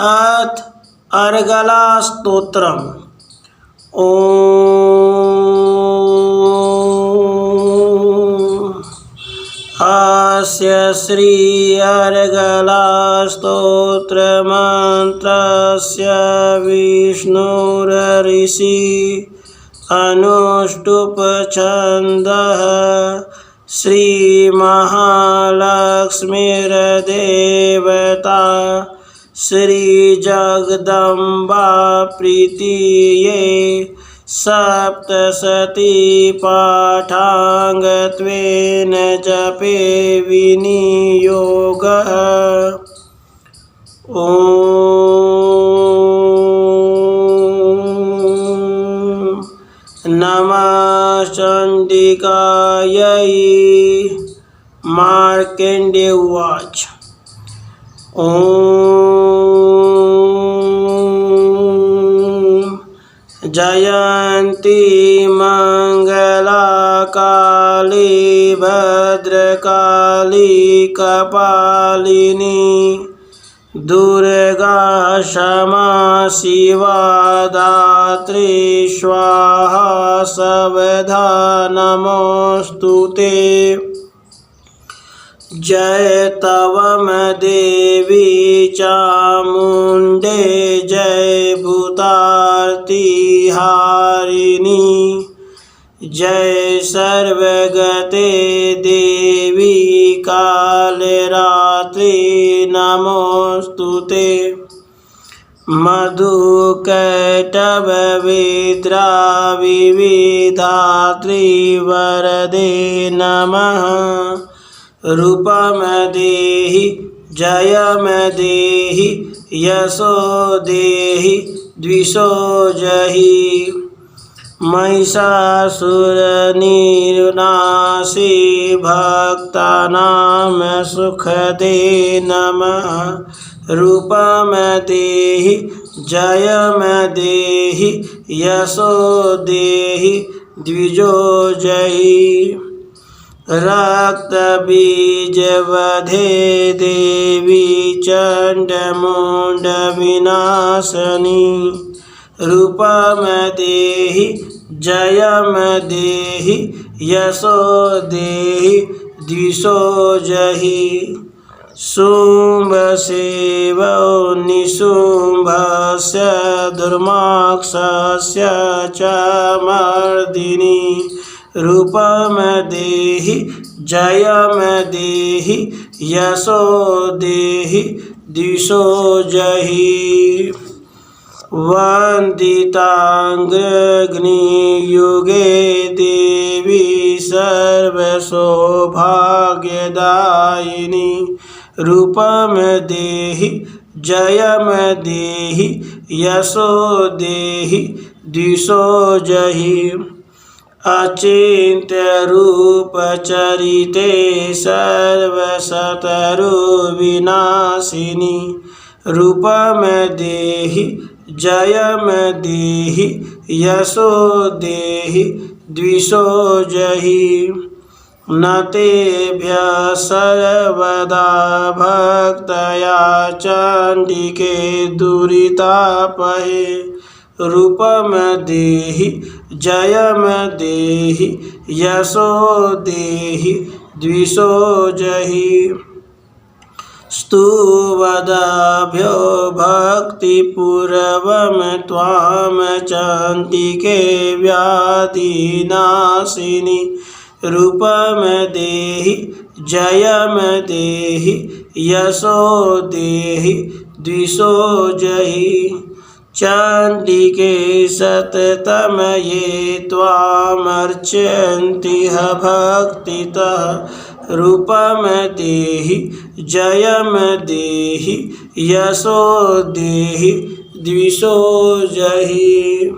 अथ अर्गला स्तोत्रम्। ॐ अस्य श्री अर्गला स्तोत्रमन्त्रस्य विष्णुर्ऋषि अनुष्टुप् छन्दः श्रीमहालक्ष्मीर्देवता श्रीजगदम्बा प्रीतिये सप्तशती पाठाङ्गत्वेन जपे विनियोगः। ॐ नमः चण्डिकायै। मार्कण्डेय उवाच। ॐ जयन्ती मंगला काली भद्रकाली कपालिनी दुर्गा क्षमा शिवा दात्री स्वाहा सर्वदा नमोस्तुते। जय तव देवी चामुण्डे जय भूतार्ति हारिणी जय सर्वगते देवी कालरात्रि नमोस्तुते। मधुकैटभविद्रा विविधात्री वरदे नमः। रूपम देहि जयम देहि यशो देहि द्विषो जहि। महिषासुरनिर्नाशी भक्तानां सुखदे नमः। रूपम देहि जयम देहि यशो देहि द्विजो जहि। रक्तबीजवधे देवी चण्डमुण्डविनाशिनी रूपम देहि जयम देहि यशो देहि द्विषो जहि। शुम्भसेवो निशुम्भस्य दुर्माक्षस्य च मर्दिनी रूपम देहि जयम देहि यशो देहि द्विषो जहि। वन्दिताग्रग्नियुगे देवी सर्वसौभाग्यदायिनी रूपम देहि जयम देहि यशो देहि द्विषो जहि। अचिन्त्य रूप चरिते सर्वशत्रुविनाशिनी रूपम देहि जयम देहि यशो देहि द्विषो जहि। न तेभ्यः सर्वदा भक्तया चण्डिके दुरितापहे रूपम देहि जयम देहि यशो देहि द्विषो जहि। स्तुवदाभ्यो भक्तिपूर्वं त्वां चण्डिके व्याधिनाशिनी रूपम देहि जयम देहि यशो देहि द्विषो जहि। चण्डिके सततं ये त्वामर्चन्ति भक्तितः रूपम देहि जयम देहि यशो देहि द्विषो जहि।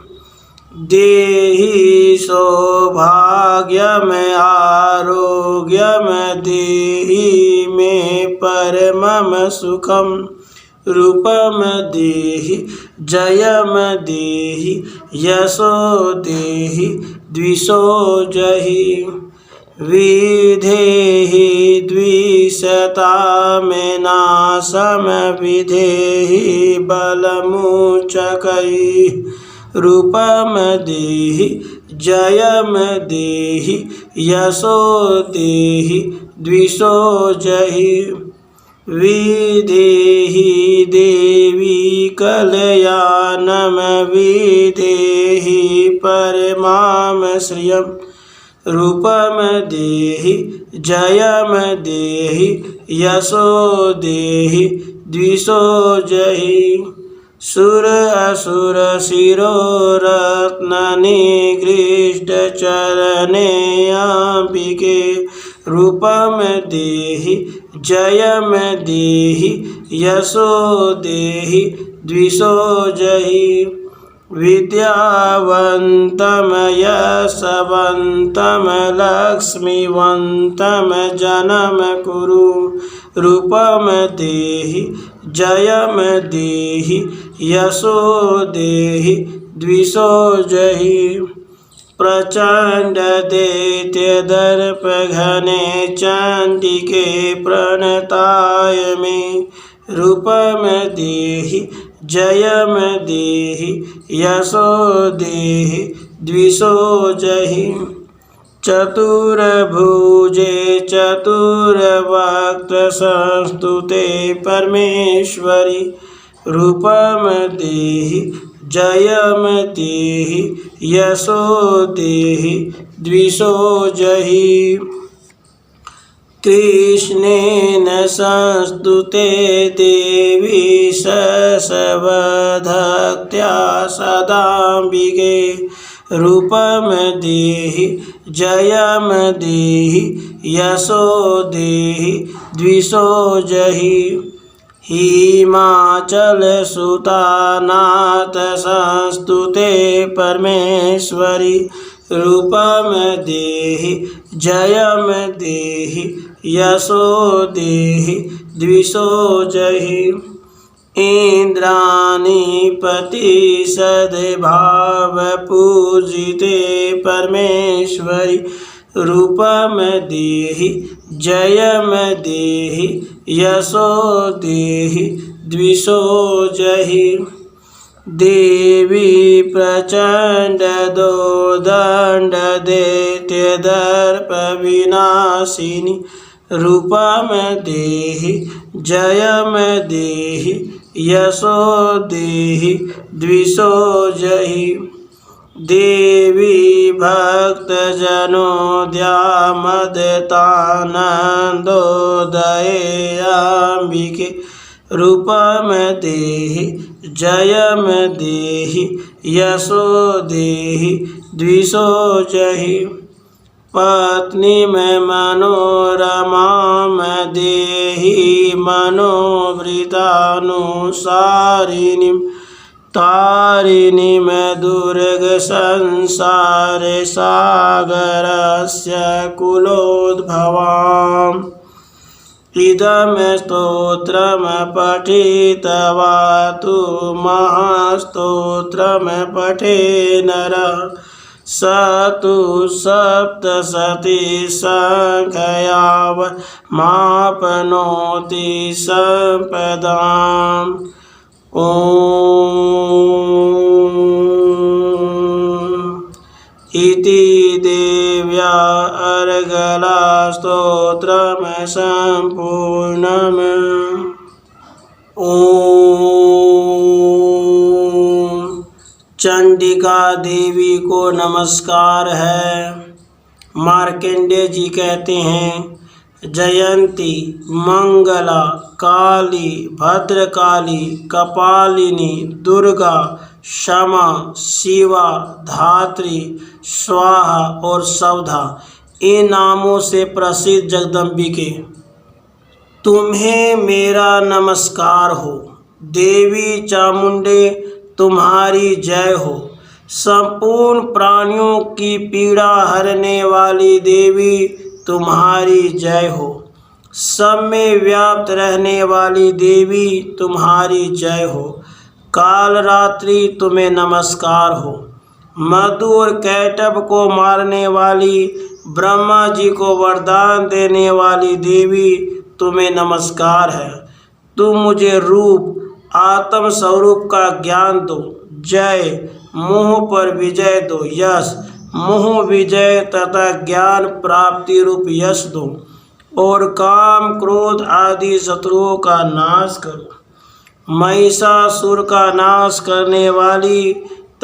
देहि सौभाग्यम आरोग्यम देहि मे परमं सुखं रूपम देहि जयम देहि यशो देहि द्विषो जहि। विधेहि द्विषतामेनाशम विधेहि बलमुचकैः रूपम देहि जयम देहि यशो देहि द्विषो जहि विधेहि देवी कलयानम विधेहि परमाम श्रियम् रूपम देहि जयम देहि यशो देहि द्विषो जहि सुर असुर शिरोरत्न निगृष्ट चरणे अंबिके रूपम देहि जयम देहि यशो देहि द्विषो जहि विद्यावन्तं यशवन्तं लक्ष्मीवन्तं जनम कुरु रूपम देहि जयम देहि यशो देहि द्विषो जहि प्रचंड दैत्य दर्प घने चंडिके प्रणताय मे रूपम देहि जयम देहि यशो देहि द्विषो जहि चतुर्भुजे चतुर्वक्त्र संस्तुते परमेश्वरी रूपम देहि जयम देहि यशो देहि द्विषो जहि कृष्णेन संस्तुते देवी ससवधक्त्या सदाम्बिके रूपम देहि जयम देहि यशो देहि द्विषो जहि हिमाचल सुतानाथ संस्तुते परमेश्वरी रूपम देहि जयम देहि यशो देहि द्विषो जहि इंद्राणीपति सद्भाव पूजिते परमेश्वरी रूपम देहि जयम देहि यशो देहि द्विषो जहि देवी प्रचंड दोदंड दैत्य दर्प विनाशिनी रूपम देहि जयम देहि यशो देहि द्विषो जहि देवी भक्तजनोद्यामदतानन्दोदयेऽम्बिके रूपम देहि जयम देहि यशो देहि द्विषो जहि पत्नी में मनोरमाम देहि मनोवृतानुसारिणीं तारिणीं दुर्ग संसार सागरस्य कुलोद्भवाम् इदं स्तोत्रं पठित्वा तु महास्तोत्रं पठे नरः स तु सप्तशतीसङ्ख्यामाप्नोति सम्पदाम् ॐ इति देव्या अर्गला स्तोत्रम सम्पूर्णम्। ॐ चंडिका देवी को नमस्कार है। मार्कंडेय जी कहते हैं, जयंती, मंगला, काली, भद्रकाली, कपालिनी, दुर्गा, क्षमा, शिवा, धात्री, स्वाहा और सौधा इन नामों से प्रसिद्ध जगदम्बिके, तुम्हें मेरा नमस्कार हो। देवी चामुंडे तुम्हारी जय हो। संपूर्ण प्राणियों की पीड़ा हरने वाली देवी तुम्हारी जय हो। सब में व्याप्त रहने वाली देवी तुम्हारी जय हो। काल रात्रि तुम्हें नमस्कार हो। मधु और कैटभ को मारने वाली ब्रह्मा जी को वरदान देने वाली देवी तुम्हें नमस्कार है। तुम मुझे रूप आत्म स्वरूप का ज्ञान दो। जय। मोह पर विजय दो। यश। मोह विजय तथा ज्ञान प्राप्ति रूप यश दो और काम क्रोध आदि शत्रुओं का नाश करो। महिषासुर का नाश करने वाली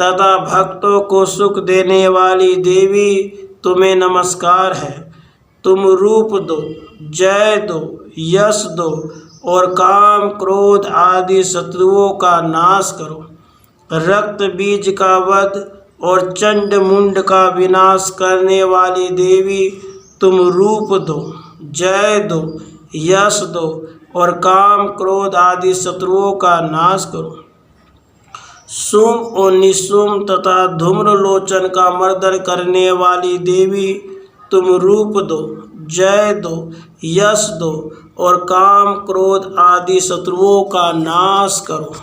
तथा भक्तों को सुख देने वाली देवी तुम्हें नमस्कार है। तुम रूप दो, जय दो, यश दो और काम क्रोध आदि शत्रुओं का नाश करो। रक्त बीज का वध और चंड मुंड का विनाश करने वाली देवी तुम रूप दो, जय दो, यश दो और काम क्रोध आदि शत्रुओं का नाश करो। शुम और निशुम तथा धूम्रलोचन का मर्दन करने वाली देवी तुम रूप दो, जय दो, यश दो और काम क्रोध आदि शत्रुओं का नाश करो।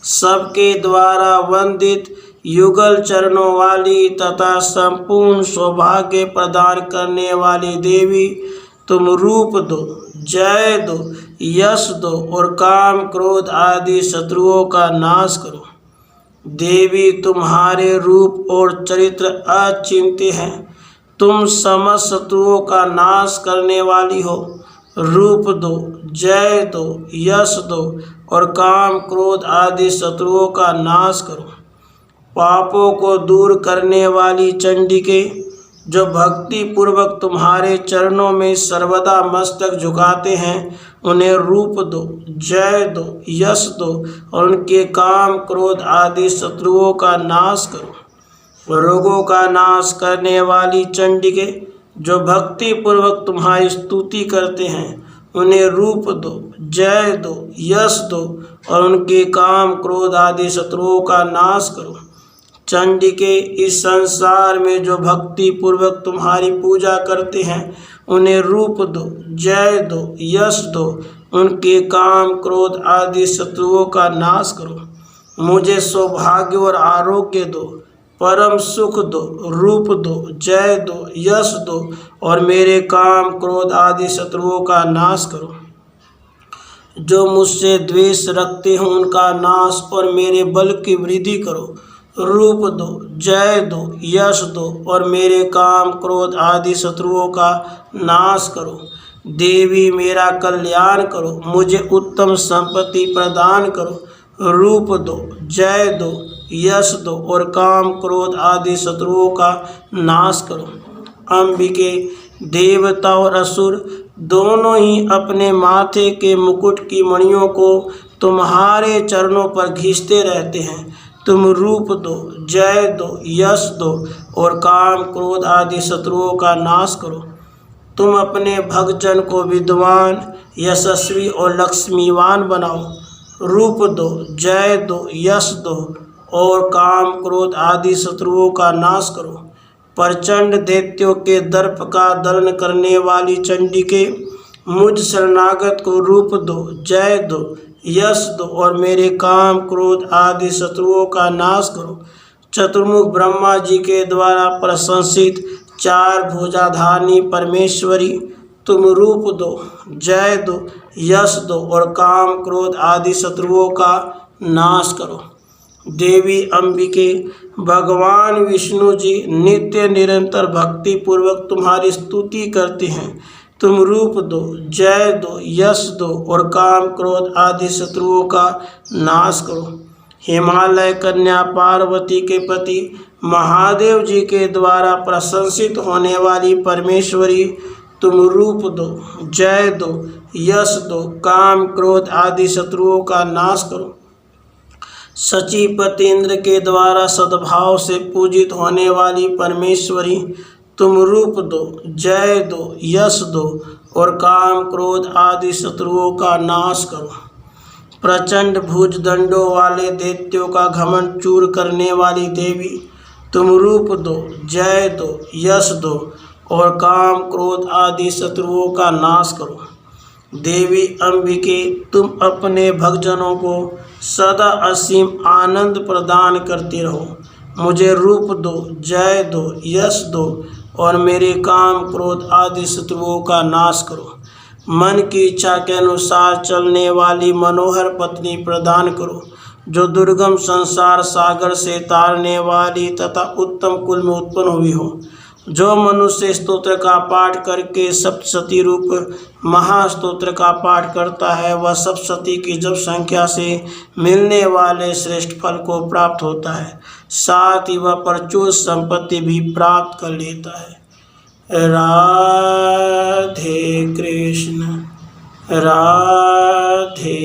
सबके द्वारा वंदित युगल चरणों वाली तथा संपूर्ण सौभाग्य प्रदान करने वाली देवी तुम रूप दो, जय दो, यश दो और काम क्रोध आदि शत्रुओं का नाश करो। देवी तुम्हारे रूप और चरित्र अचिंत्य हैं। तुम समस्त शत्रुओं का नाश करने वाली हो। रूप दो, जय दो, यश दो और काम क्रोध आदि शत्रुओं का नाश करो। पापों को दूर करने वाली चंडिके, जो भक्ति पूर्वक तुम्हारे चरणों में सर्वदा मस्तक झुकाते हैं, उन्हें रूप दो, जय दो, यश दो और उनके काम क्रोध आदि शत्रुओं का नाश करो। रोगों का नाश करने वाली चंडिके, जो भक्ति पूर्वक तुम्हारी स्तुति करते हैं, उन्हें रूप दो, जय दो, यश दो और उनके काम क्रोध आदि शत्रुओं का नाश करो। चंडिके, इस संसार में जो भक्ति पूर्वक तुम्हारी पूजा करते हैं, उन्हें रूप दो, जय दो, यश दो, उनके काम क्रोध आदि शत्रुओं का नाश करो। मुझे सौभाग्य और आरोग्य दो, परम सुख दो, रूप दो, जय दो, यश दो और मेरे काम क्रोध आदि शत्रुओं का नाश करो। जो मुझसे द्वेष रखते हो उनका नाश और मेरे बल की वृद्धि करो। रूप दो, जय दो, यश दो और मेरे काम क्रोध आदि शत्रुओं का नाश करो। देवी, मेरा कल्याण करो, मुझे उत्तम संपत्ति प्रदान करो। रूप दो, जय दो, यश दो और काम क्रोध आदि शत्रुओं का नाश करो। अंबिके, देवता और असुर दोनों ही अपने माथे के मुकुट की मणियों को तुम्हारे चरणों पर घींचते रहते हैं। तुम रूप दो, जय दो, यश दो और काम क्रोध आदि शत्रुओं का नाश करो। तुम अपने भक्तजन को विद्वान, यशस्वी और लक्ष्मीवान बनाओ। रूप दो, जय दो, यश दो और काम क्रोध आदि शत्रुओं का नाश करो। प्रचंड दैत्यों के दर्प का दलन करने वाली चंडिके, मुझ शरणागत को रूप दो, जय दो, यश दो और मेरे काम क्रोध आदि शत्रुओं का नाश करो। चतुर्मुख ब्रह्मा जी के द्वारा प्रशंसित चार भुजाधारिणी परमेश्वरी, तुम रूप दो, जय दो, यश दो और काम क्रोध आदि शत्रुओं का नाश करो। देवी अंबिके, भगवान विष्णु जी नित्य निरंतर भक्ति पूर्वक तुम्हारी स्तुति करते हैं। तुम रूप दो, जय दो, यश दो और काम क्रोध आदि शत्रुओं का नाश करो। हिमालय कन्या पार्वती के पति महादेव जी के द्वारा प्रशंसित होने वाली परमेश्वरी, तुम रूप दो, जय दो, यश दो, काम क्रोध आदि शत्रुओं का नाश करो। सचीपति इंद्र के द्वारा सद्भाव से पूजित होने वाली परमेश्वरी, तुम रूप दो, जय दो, यश दो और काम क्रोध आदि शत्रुओं का नाश करो। प्रचंड भुजदंडों वाले दैत्यों का घमंड चूर करने वाली देवी, तुम रूप दो, जय दो, यश दो और काम क्रोध आदि शत्रुओं का नाश करो। देवी अंबिके, तुम अपने भक्तजनों को सदा असीम आनंद प्रदान करते रहो। मुझे रूप दो, जय दो, यश दो और मेरे काम क्रोध आदि शत्रुओं का नाश करो। मन की इच्छा के अनुसार चलने वाली मनोहर पत्नी प्रदान करो, जो दुर्गम संसार सागर से तारने वाली तथा उत्तम कुल में उत्पन्न हुई हो। जो मनुष्य स्तोत्र का पाठ करके सप्तशती रूप महास्तोत्र का पाठ करता है, वह सप्तशती की जप संख्या से मिलने वाले श्रेष्ठ फल को प्राप्त होता है, साथ ही वह प्रचुर संपत्ति भी प्राप्त कर लेता है। राधे कृष्ण राधे।